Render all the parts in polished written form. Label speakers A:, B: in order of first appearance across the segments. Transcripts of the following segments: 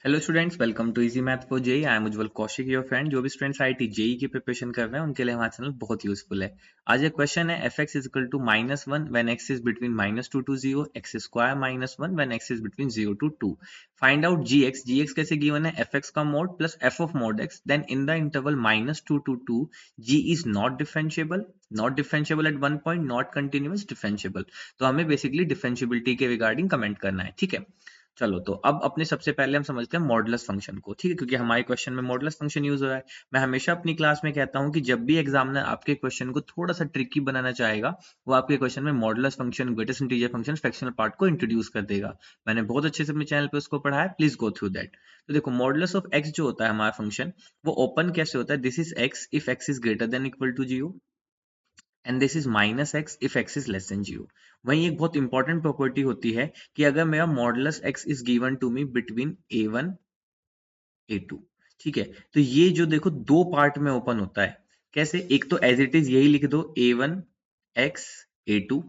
A: Hello students, welcome to easy math for JEE. I am Ujjwal Kaushik, your friend. जो भी students IIT JEE की preparation कर रहे हैं उनके लिए हमारा चैनल बहुत यूजफुल है। आज एक क्वेश्चन है, f x is equal to -1 when x is between -2 to 0, x square -1 when x is between 0 to 2। Find out g x. G x कैसे गिवन है? एफ एक्स का mod plus f of mod x, then in the interval -2 to 2 g is not differentiable, not differentiable at one point, not continuous, differentiable. तो हमें basically differentiability के regarding comment करना है, ठीक है। चलो, तो अब अपने सबसे पहले हम समझते हैं मॉडुलस फंक्शन को, ठीक है, क्योंकि हमारे क्वेश्चन में मॉडुलस फंक्शन यूज हो रहा है। मैं हमेशा अपनी क्लास में कहता हूं कि जब भी एग्जामिनर आपके क्वेश्चन को थोड़ा सा ट्रिकी बनाना चाहेगा, वो आपके क्वेश्चन में modulus function, greatest integer function, fractional part को इंट्रोड्यूस कर देगा। मैंने बहुत अच्छे से अपने चैनल पे उसको पढ़ा है, प्लीज गो थ्रू दैट। तो देखो, मॉडुलस ऑफ एक्स जो होता है हमारा फंक्शन, वो ओपन कैसे होता है? This is x if x is greater than equal to 0 and this is minus x if x is less than 0। वहीं एक बहुत इंपॉर्टेंट प्रॉपर्टी होती है कि अगर मेरा modulus x is given to me between a1 a2, ठीक है, तो ये जो देखो दो पार्ट में ओपन होता है। कैसे? एक तो एज इट इज यही लिख दो, a1 x a2,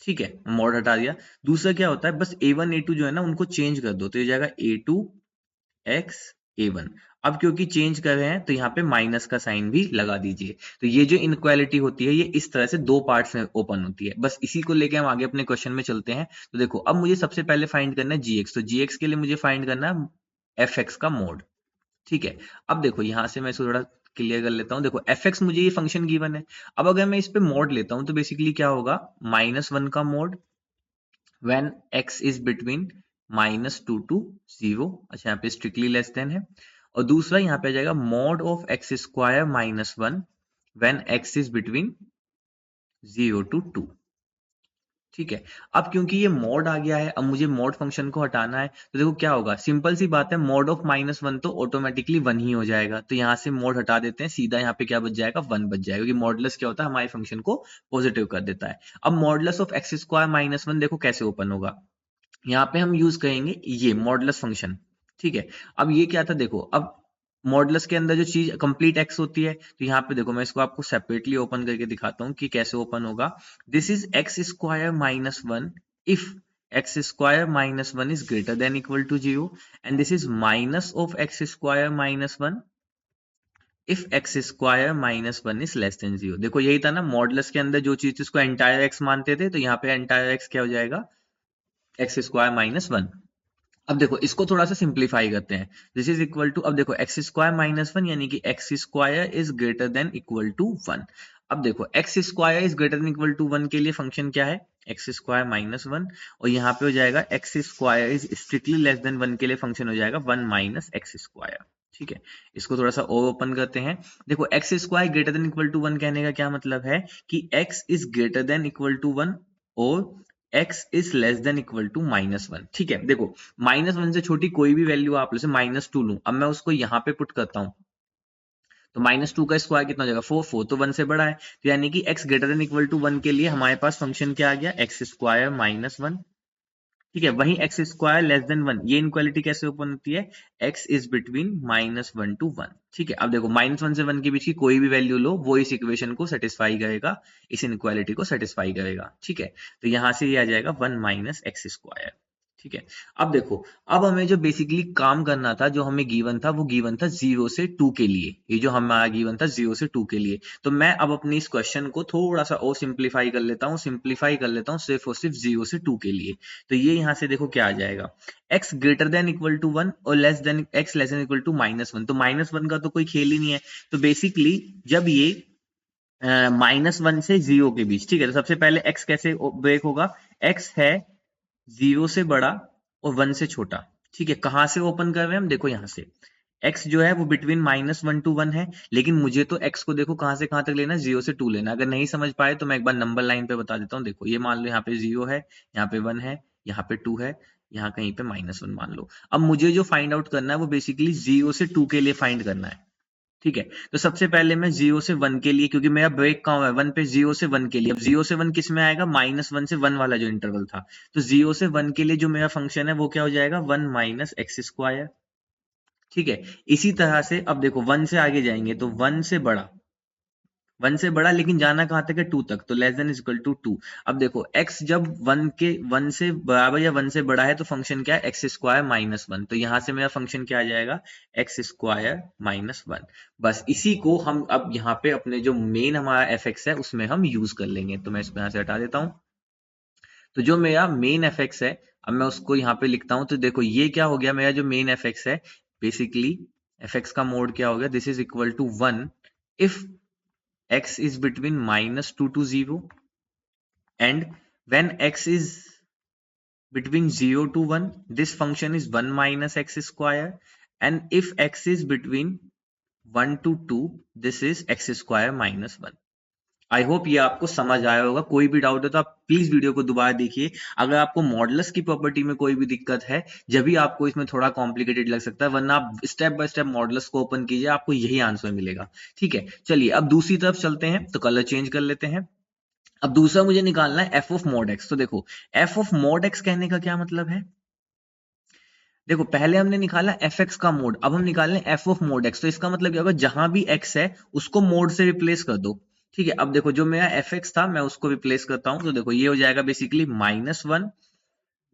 A: ठीक है, मॉड हटा दिया। दूसरा क्या होता है, बस a1 a2 जो है ना उनको चेंज कर दो, तो ये जाएगा a2 x a1। अब क्योंकि चेंज कर रहे हैं तो यहाँ पे माइनस का साइन भी लगा दीजिए। तो ये जो इनक्वालिटी होती है ये इस तरह से दो पार्ट्स में ओपन होती है। बस इसी को लेके हम आगे अपने क्वेश्चन में चलते हैं। तो देखो, अब मुझे सबसे पहले फाइंड करना है जी एक्स। तो जी एक्स के लिए मुझे फाइंड करना है एफ एक्स का मोड, ठीक है। अब देखो, यहां से मैं इसको थोड़ा क्लियर कर लेता हूं। देखो, एफ एक्स मुझे ये फंक्शन गिवन है। अब अगर मैं इस पे मोड लेता हूं तो बेसिकली क्या होगा, -1 का mode when x is between -2 to 0। अच्छा, यहाँ पे स्ट्रिक्टली लेस देन है। और दूसरा यहाँ पे आ जाएगा mode of x square -1 when x is between 0 to 2, ठीक है। अब क्योंकि ये मोड आ गया है, अब मुझे मोड फंक्शन को हटाना है, तो देखो क्या होगा, सिंपल सी बात है, मोड ऑफ -1 तो ऑटोमेटिकली 1 ही हो जाएगा। तो यहाँ से मोड हटा देते हैं, सीधा यहाँ पे क्या बच जाएगा, 1 बच जाएगा, क्योंकि मॉडुलस क्या होता है, हमारे फंक्शन को पॉजिटिव कर देता है। अब मॉडुलस ऑफ एक्स स्क्वायर -1 देखो कैसे ओपन होगा। यहाँ पे हम यूज करेंगे ये मॉडुलस फंक्शन, ठीक है। अब ये क्या था, देखो, अब मॉडुलस के अंदर जो चीज कंप्लीट एक्स होती है, तो यहाँ पे देखो मैं इसको आपको सेपरेटली ओपन करके दिखाता हूँ कि कैसे ओपन होगा। This is x square -1 if x square -1 is greater than equal to 0 and this is minus of x square -1 if x square -1 is less than 0। देखो, यही था ना मॉडुलस के अंदर जो चीज इसको एंटायर एक्स मानते थे, तो यहाँ पे एंटायर एक्स क्या हो जाएगा, एक्स स्क्वायर -1। अब देखो, इसको थोड़ा सा सिंप्लीफाई करते हैं। दिस इज इक्वल टू, अब देखो एक्स स्क्वायर -1 यानी कि x square is greater than equal to 1। अब देखो, x square is greater than equal to 1 के लिए फंक्शन क्या है, एक्स स्क्वायर -1, और यहाँ पे हो जाएगा x square is strictly less than 1 के लिए फंक्शन हो जाएगा 1 माइनस एक्स स्क्वायर, ठीक है। इसको थोड़ा सा और ओपन करते हैं। देखो, x square greater than equal to 1 कहने का क्या मतलब है कि x is greater than equal to 1 और x is less than equal to -1, ठीक है। देखो, -1 से छोटी कोई भी वैल्यू आप जैसे -2 लूं, अब मैं उसको यहाँ पे पुट करता हूं, तो -2 का स्क्वायर कितना हो जाएगा, 4। 4 तो 1 से बड़ा है, तो यानी कि x greater than equal to 1 के लिए हमारे पास फंक्शन क्या आ गया, एक्स स्क्वायर -1, ठीक है। वहीं एक्स स्क्वायर लेस देन 1, ये इनक्वालिटी कैसे ओपन होती है, x इज बिटवीन -1 to 1, ठीक है। अब देखो, -1 से 1 के बीच की कोई भी वैल्यू लो, वो इस इक्वेशन को सेटिस्फाई करेगा, इस इनक्वालिटी को सेटिस्फाई करेगा, ठीक है। तो यहां से ये आ जाएगा 1 माइनस एक्स स्क्वायर, ठीक है। अब देखो, अब हमें जो बेसिकली काम करना था, जो हमें गिवन था, वो गिवन था 0 से 2 के लिए। ये जो हमारा गिवन था 0 से 2 के लिए, तो मैं अब अपनी इस क्वेश्चन को थोड़ा सा और सिंप्लीफाई कर लेता हूँ, सिर्फ और सिर्फ 0 से 2 के लिए। तो ये यहाँ से देखो क्या आ जाएगा, x greater than equal to 1 और less than x less than equal to -1। तो -1 का तो कोई खेल ही नहीं है। तो बेसिकली जब ये -1 से 0 के बीच, ठीक है, तो सबसे पहले x कैसे ब्रेक होगा, x है 0 से बड़ा और 1 से छोटा, ठीक है। कहां से ओपन कर रहे हैं हम, देखो यहाँ से x जो है वो बिटवीन -1 to 1 है, लेकिन मुझे तो x को देखो कहां से कहां तक लेना है, 0 से 2 लेना है। अगर नहीं समझ पाए तो मैं एक बार नंबर लाइन पे बता देता हूँ। देखो, ये मान लो यहाँ पे 0 है, यहाँ पे 1 है, यहाँ पे 2 है, यहाँ कहीं पे -1 मान लो। अब मुझे जो फाइंड आउट करना है वो बेसिकली 0 से 2 के लिए फाइंड करना है, ठीक है। तो सबसे पहले मैं 0 से 1 के लिए, क्योंकि मेरा ब्रेक कहाँ है 1 पे, 0 से 1 के लिए। अब 0 से 1 किस में आएगा, -1 से 1 वाला जो इंटरवल था। तो 0 से 1 के लिए जो मेरा फंक्शन है वो क्या हो जाएगा, 1 माइनस एक्स स्क्वायर, ठीक है। इसी तरह से अब देखो 1 से आगे जाएंगे तो 1 से बड़ा 1 से बड़ा, लेकिन जाना कहां तक है, 2 तक, तो less than is equal to 2। अब देखो x जब 1 से बराबर या 1 से बड़ा है तो फंक्शन क्या है, एक्स स्क्वायर माइनस 1। तो यहां से मेरा फंक्शन क्या आ जाएगा, एक्स स्क्वायर माइनस 1। बस इसी को हम अब यहाँ पे अपने जो मेन हमारा एफ एक्स है उसमें हम यूज कर लेंगे। तो मैं इसको यहाँ से हटा देता हूँ। तो जो मेरा मेन एफ एक्स है, अब मैं उसको यहाँ पे लिखता हूँ। तो देखो ये क्या हो गया, मेरा जो मेन एफ एक्स है, बेसिकली एफ एक्स का मोड क्या हो गया, दिस इज इक्वल टू 1 इफ x is between -2 to 0 and when x is between 0 to 1 this function is 1 minus x square, and if x is between 1 to 2 this is x square minus 1। I hope ये आपको समझ आया होगा। कोई भी doubt है तो आप प्लीज वीडियो को दोबारा देखिए। अगर आपको मॉडुलस की प्रॉपर्टी में कोई भी दिक्कत है, जब भी आपको इसमें थोड़ा कॉम्प्लिकेटेड लग सकता है, वरना आप स्टेप बाय स्टेप मॉडुलस को ओपन कीजिए, आपको यही आंसर मिलेगा। ठीक है, चलिए अब दूसरी तरफ चलते हैं, तो कलर चेंज कर लेते हैं। अब दूसरा मुझे निकालना है एफ ऑफ मॉड एक्स। तो देखो एफ ऑफ मॉड एक्स कहने का क्या मतलब है, देखो पहले हमने निकाला एफ एक्स का मोड, अब हम निकाल रहे हैं एफ ऑफ मोड एक्स। तो इसका मतलब क्या होगा, जहां भी एक्स है उसको मोड से रिप्लेस कर दो। ठीक है, अब देखो जो मेरा एफ एक्स था मैं उसको रिप्लेस करता हूं। तो देखो ये हो जाएगा बेसिकली -1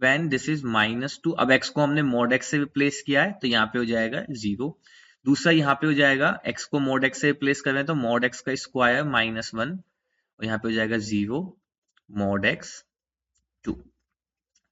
A: व्हेन दिस इज -2। अब एक्स को हमने मोड एक्स से रिप्लेस किया है तो यहाँ पे हो जाएगा 0। दूसरा यहाँ पे हो जाएगा एक्स को मोड एक्स से रिप्लेस कर रहे हैं तो मोड एक्स का स्क्वायर -1, और यहाँ पे हो जाएगा 0 मोड एक्स 2।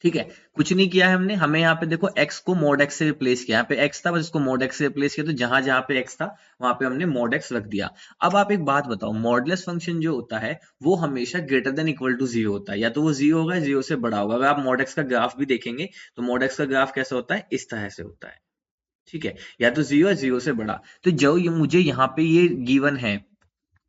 A: ठीक है, कुछ नहीं किया है हमने, हमें यहाँ पे देखो x को मोड x से रिप्लेस किया। यहाँ पे x था, बस इसको मोड x से रिप्लेस किया, तो जहां जहां पे x था वहां पे हमने मोड x रख दिया। अब आप एक बात बताओ, मॉडुलस फंक्शन जो होता है वो हमेशा ग्रेटर देन इक्वल टू 0 होता है, या तो वो 0 होगा, 0 से बड़ा होगा। अगर आप मोड x का ग्राफ भी देखेंगे तो मोड x का ग्राफ कैसा होता है, इस तरह से होता है। ठीक है, या तो 0 या 0 से बड़ा। तो जो ये मुझे यहाँ पे ये गिवन है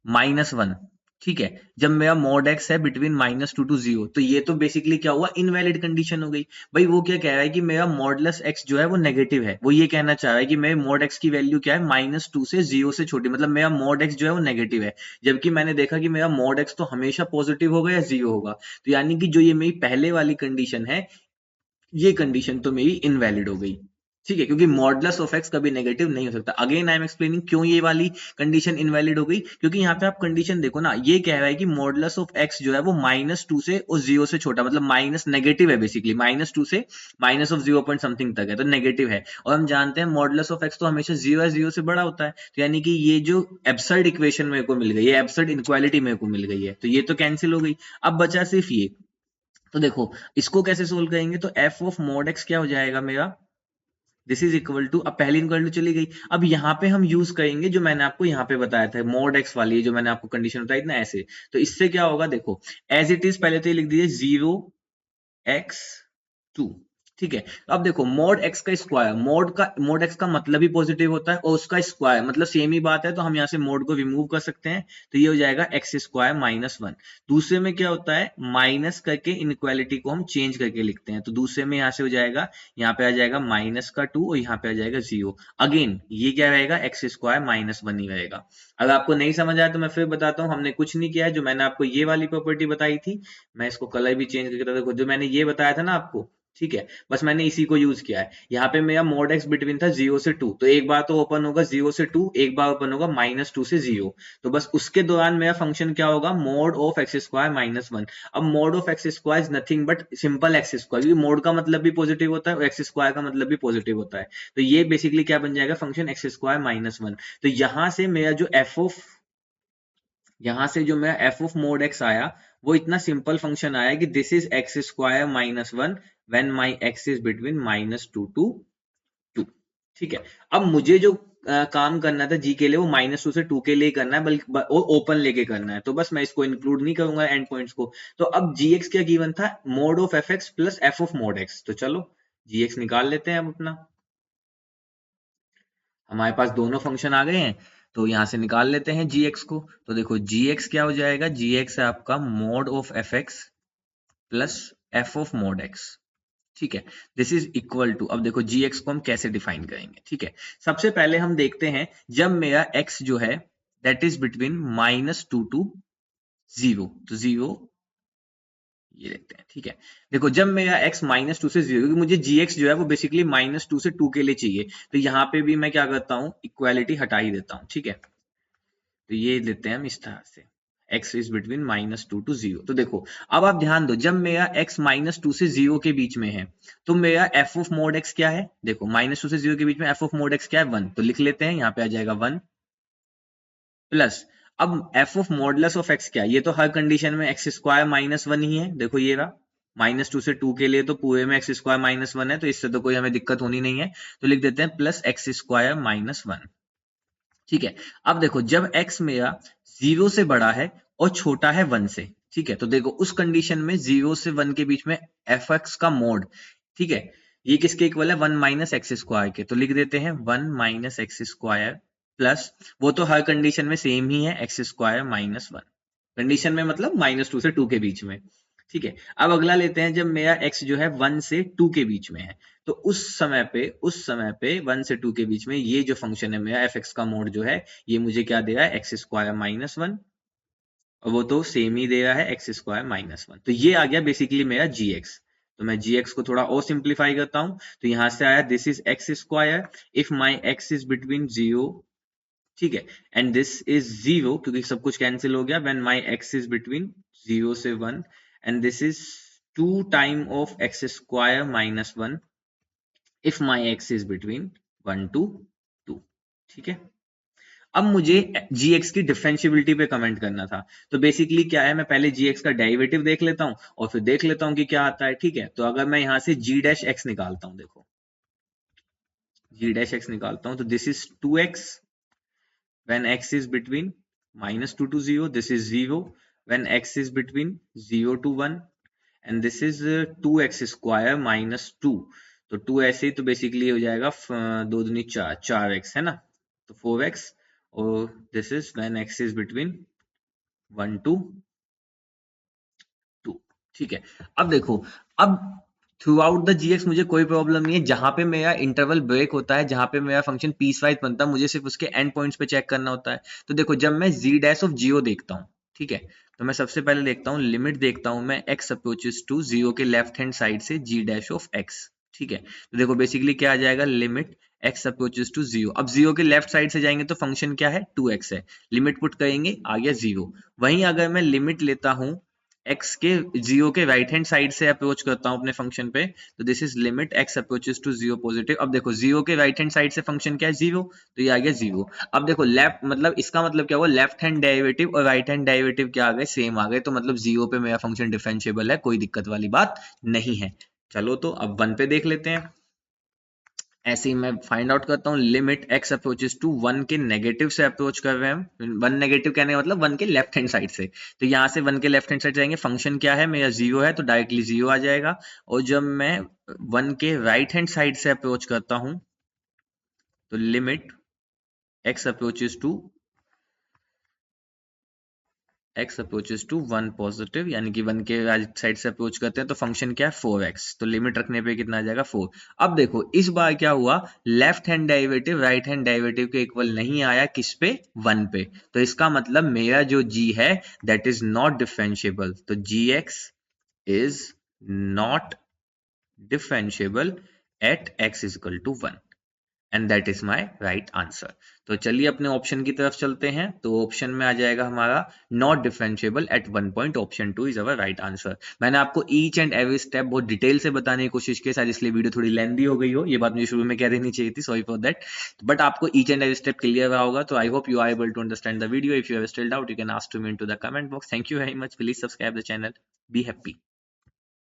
A: -1, ठीक है, जब मेरा मॉड एक्स है बिटवीन -2 to 0, तो ये तो बेसिकली क्या हुआ, इनवैलिड कंडीशन हो गई। भाई वो क्या कह रहा है कि मेरा मॉडुलस एक्स जो है वो नेगेटिव है। वो ये कहना चाह रहा है कि मेरे मॉड एक्स की वैल्यू क्या है, -2 से 0 से छोटी, मतलब मेरा मॉड एक्स जो है वो नेगेटिव है। जबकि मैंने देखा कि मेरा मॉड एक्स तो हमेशा पॉजिटिव होगा या 0 होगा। तो यानी कि जो ये मेरी पहले वाली कंडीशन है, ये कंडीशन तो मेरी इनवैलिड हो गई। ठीक है, क्योंकि मॉडुलस ऑफ एक्स कभी नेगेटिव नहीं हो सकता। अगेन आई एम एक्सप्लेनिंग क्यों ये वाली कंडीशन इनवैलिड हो गई, क्योंकि यहाँ पे आप कंडीशन देखो ना, ये कह रहा है कि मॉडुलस ऑफ एक्स जो है वो -2 से और 0 से छोटा, मतलब माइनस नेगेटिव है बेसिकली, -2 से माइनस ऑफ 0 पॉइंट समथिंग तक है, तो नेगेटिव है। और हम जानते हैं मॉडुलस ऑफ एक्स तो हमेशा 0 या 0 से बड़ा होता है। तो यानी कि ये जो एब्सर्ड इक्वेशन मेरे को मिल गई, ये एब्सर्ड इनक्वालिटी मेरे को मिल गई है, तो ये तो कैंसिल हो गई। अब बचा सिर्फ ये। तो देखो इसको कैसे सोल्व करेंगे, तो एफ ऑफ मॉड एक्स क्या हो जाएगा मेरा, दिस इज इक्वल टू, अब पहली इक्वल टू चली गई। अब यहाँ पे हम यूज करेंगे जो मैंने आपको यहाँ पे बताया था, मॉड एक्स वाली जो मैंने आपको कंडीशन बताई थी ना, ऐसे। तो इससे क्या होगा, देखो एज इट इज पहले तो ये लिख दीजिए 0x2। ठीक है, अब देखो मॉड एक्स का स्क्वायर, मोड एक्स का मतलब ही पॉजिटिव होता है, और उसका स्क्वायर मतलब सेम ही बात है, तो हम यहाँ से मोड को रिमूव कर सकते हैं। तो ये हो जाएगा एक्स स्क्वायर -1। दूसरे में क्या होता है, माइनस करके इनइक्वालिटी को हम चेंज करके लिखते हैं। तो दूसरे में यहाँ से हो जाएगा, यहाँ पे आ जाएगा -2 और यहाँ पे आ जाएगा 0। अगेन ये क्या रहेगा, एक्स स्क्वायर -1 ही रहेगा। अगर आपको नहीं समझ आया तो मैं फिर बताता हूँ, हमने कुछ नहीं किया है। जो मैंने आपको ये वाली प्रॉपर्टी बताई थी, मैं इसको कलर भी चेंज करके, देखो जो मैंने ये बताया था ना आपको, ठीक है, बस मैंने इसी को यूज किया है। यहाँ पे मेरा मोड एक्स बिटवीन था 0 से 2, तो एक बार तो ओपन होगा 0 से 2, एक बार ओपन होगा -2 से 0। तो बस उसके दौरान मेरा फंक्शन क्या होगा, मोड ऑफ एक्स स्क्वायर -1। अब mode of x square is nothing but simple x square, क्योंकि मोड का मतलब भी पॉजिटिव होता है और एक्स स्क्वायर का मतलब भी पॉजिटिव होता है। तो ये बेसिकली क्या बन जाएगा, फंक्शन एक्स स्क्वायर -1। तो यहाँ से मेरा जो एफ ऑफ मोड एक्स आया, वो इतना सिंपल फंक्शन आया कि this is x square -1 when my ex is between -2 to 2। ठीक है, अब मुझे जो काम करना था जी के लिए, वो -2 से 2 के लिए करना है, बल्कि ओपन लेके करना है। तो बस मैं इसको इंक्लूड नहीं करूंगा एंड पॉइंट्स को। तो अब जी एक्स क्या गिवन था, mode of F x plus f of mod x. तो चलो जी एक्स निकाल लेते हैं अब अपना। हमारे पास दोनों फंक्शन आ गए हैं, तो यहां से निकाल लेते हैं जी एक्स को। तो देखो जी एक्स क्या हो जाएगा, जी एक्स है आपका mode of F x plus f of mod x. ठीक है, दिस इज इक्वल टू, अब देखो जी एक्स को हम कैसे डिफाइन करेंगे। ठीक है, सबसे पहले हम देखते हैं जब मेरा एक्स जो है दैट इज बिटवीन -2 to 0, तो 0 ये देखते हैं। ठीक है, देखो जब मेरा x -2 से 0, क्योंकि मुझे gx जो है वो बेसिकली -2 से 2 के लिए चाहिए, तो यहाँ पे भी मैं क्या करता हूँ, इक्वालिटी हटा ही देता हूँ। ठीक है, तो ये लेते हैं हम इस तरह से, x इज बिटवीन -2 to 0। तो देखो अब आप ध्यान दो, जब मेरा x -2 से 0 के बीच में है तो मेरा f ऑफ मोड x क्या है, देखो -2 से 0 के बीच में f ऑफ मोड x क्या है 1, तो लिख लेते हैं, यहाँ पे आ जाएगा 1 प्लस, अब f of modulus of x क्या है, ये तो हर कंडीशन में x स्क्वायर -1 ही है, देखो ये रहा, -2 से 2 के लिए तो पूरे में x स्क्वायर -1 है, तो इससे तो कोई हमें दिक्कत होनी नहीं है, तो लिख देते हैं प्लस x स्क्वायर -1। ठीक है, अब देखो जब x मेरा 0 से बड़ा है और छोटा है 1 से, ठीक है, तो देखो उस कंडीशन में 0 से 1 के बीच में fx का मोड, ठीक है, ये किसके इक्वल है 1 माइनस एक्स स्क्वायर के, तो लिख देते हैं 1 माइनस एक्स स्क्वायर प्लस, वो तो हर कंडीशन में सेम ही है, एक्स स्क्वायर -1 कंडीशन में, मतलब -2 से 2 के बीच में। ठीक है, अब अगला लेते हैं, जब मेरा x जो है 1 से 2 के बीच में है, तो उस समय पे 1 से 2 के बीच में ये जो फंक्शन है मेरा fx का मोड जो है, ये मुझे क्या दे रहा है एक्स स्क्वायर -1, और वो तो सेम ही दे रहा है एक्स स्क्वायर -1, तो ये आ गया बेसिकली मेरा gx। तो मैं gx को थोड़ा और सिंप्लीफाई करता हूं, तो यहां से आया this is x square if my x is between 0, ठीक है, एंड दिस इज 0 क्योंकि सब कुछ कैंसिल हो गया, when my x is between 0 से 1, and this is 2 time of x square -1 if my x is between 1 to 2। ठीक है, अब मुझे gx की डिफरेंशियबिलिटी पे कमेंट करना था, तो बेसिकली क्या है, मैं पहले gx का डेरिवेटिव देख लेता हूं और फिर देख लेता हूं कि क्या आता है। ठीक है, तो अगर मैं यहां से g डैश x निकालता हूं, देखो g डैश x निकालता हूं, तो this is 2x when x is between -2 to 0, this is 0 when x is between 0 to 1, and this is 2x square -2, तो 2 ऐसे ही तो बेसिकली हो जाएगा 2 दूनी 4, 4x है ना, तो 4x, और this is when x is between 1 to 2। ठीक है, अब देखो, अब थ्रू आउट द जीएक्स मुझे कोई प्रॉब्लम नहीं है, जहां पे मेरा इंटरवल ब्रेक होता है, जहां पे मेरा फंक्शन पीस वाइज बनता है, मुझे सिर्फ उसके एंड पॉइंट्स पे चेक करना होता है। तो देखो जब मैं जी डैश ऑफ जीरो देखता हूँ, ठीक है, तो मैं सबसे पहले देखता हूँ लिमिट, देखता हूँ मैं एक्स अप्रोचेस टू जीरो के लेफ्ट हैंड साइड से जी डैश ऑफ एक्स। ठीक है, तो देखो बेसिकली क्या आ जाएगा, limit x approaches to zero, अब जीरो के लेफ्ट साइड से जाएंगे तो फंक्शन क्या है 2x है, लिमिट पुट करेंगे आ गया 0। वहीं अगर मैं लिमिट लेता हूँ x के 0 के राइट हैंड साइड से अप्रोच करता हूं अपने फंक्शन पे, तो this is limit x approaches to 0 positive. अब देखो 0 के राइट हैंड साइड से फंक्शन क्या है 0, तो ये आ गया 0। अब देखो लेफ्ट, मतलब इसका मतलब क्या हुआ, लेफ्ट हैंड डेरिवेटिव और राइट हैंड डेरिवेटिव क्या आ गए, सेम आ गए, तो मतलब 0 पे मेरा फंक्शन डिफरेंशिएबल है, कोई दिक्कत वाली बात नहीं है। चलो तो अब 1 पे देख लेते हैं। ऐसे ही मैं फाइंड आउट करता हूँ, लिमिट x अप्रोचेस टू 1 के नेगेटिव से अप्रोच कर रहे हैं, 1 नेगेटिव कहने का मतलब 1 के लेफ्ट हैंड साइड से, तो यहाँ से 1 के लेफ्ट हैंड साइड जाएंगे, फंक्शन क्या है मेरा 0 है, तो डायरेक्टली 0 आ जाएगा। और जब मैं 1 के राइट हैंड साइड से अप्रोच करता हूँ, तो limit x approaches to x approaches to 1 positive, यानी कि 1 के राइट साइड से अप्रोच करते हैं, तो फंक्शन क्या है 4x, तो लिमिट रखने पे कितना आ जाएगा 4। अब देखो इस बार क्या हुआ, left hand derivative right hand derivative के इक्वल नहीं आया, किस पे 1 पे, तो इसका मतलब मेरा जो g है दैट इज नॉट डिफरेंशिएबल, तो gx is not differentiable at x is equal to 1, and that is my right answer. तो चलिए अपने ऑप्शन की तरफ चलते हैं, तो ऑप्शन में आ जाएगा हमारा not differentiable eight 1 point, option 2 is our right answer. मैंने आपको ईच एंड एवरी स्टेप बहुत डिटेल से बताने की कोशिश की, शायद इसलिए वीडियो थोड़ी लेंदी हो गई हो, ये बात मुझे शुरू में कह देनी चाहिए थी, सॉरी फॉर दैट, बट आपको each and every step clear रहा होगा, तो I hope you are able to understand the video. If you have still doubt you can ask to me into the comment box. Thank you very much, please subscribe the channel, be happy.